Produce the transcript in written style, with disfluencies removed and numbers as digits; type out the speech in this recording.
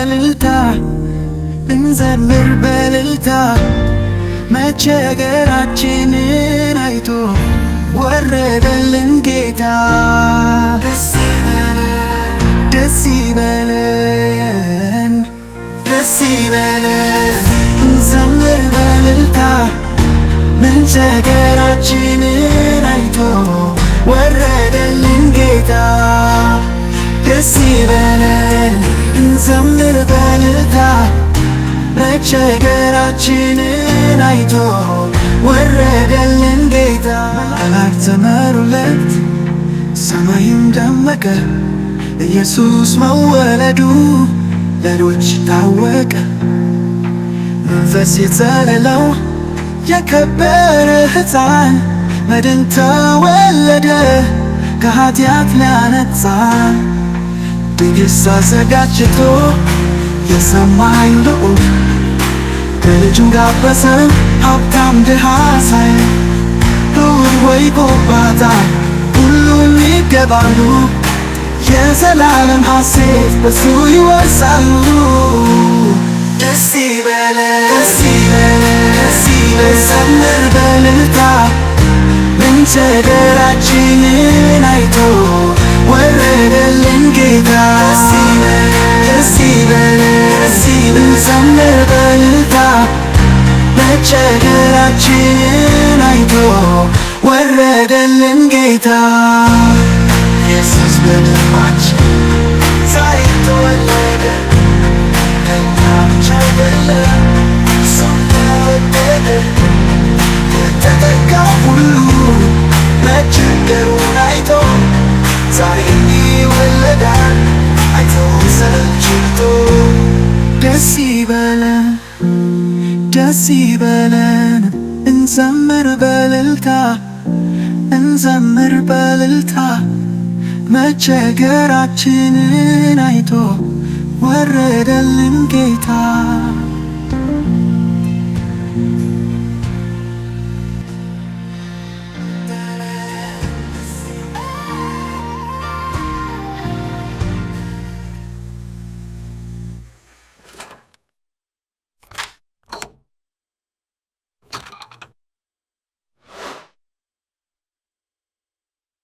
በእልልታ እንዘምር በእልልታ መቸገራችንን አይቶ ወረደልን ጌታ። ደስ ይበለን ደስ ይበለን እንዘምር በእልልታ መቸገራችንን አይቶ ወረደልን ጌታ። ደስ ይበለን እንዘምር በእልልታ መቸገራችንን አይቶ ወረደልን ጌታ። መላእክት ዘመሩለት ሰማይም ደመቀ ኢየሱስ መወለዱ ለሌሎች ታወቀ። መንፈስ የተዘለለው የከበረ ሕፃን መድን ተወለደ ከኃጢአት ሊያነጻን። ድግስ አዘጋጅቶ የሰማይ ልዑል ከልጁም ጋበዘ ሀብታም ድሃ ሳይል። ልዑል ሆይ ጎባጣ ሁሉም ይገባሉ የዘላለም ሐሴት በሱ ይወርሳሉ። ደስ ይበለን ደስ ይበለን ደስ ይበለን ዘምር በእልልታ መቸገራችንን አይቶ ወረደልን ጌታ። ደስ ይበለን እንዘምር በእልልታ መቸገራችንን አይቶ ወረደልን ጌታ። ኢየሱስ በልባችን ዛሬ ተወለደ ከእኛ ብቻ አይደለም እሱም ተወደደ። የተጠቃ ሁሉ መቸገሩን አይቶ ዛሬ ይወለዳል አይቶ ሰልችቶ። ደስ ይበለን ደስ ይበለን እንዘምር በእልልታ እንዘምር በእልልታ መቸገራችንን አይቶ ወረደልን ጌታ።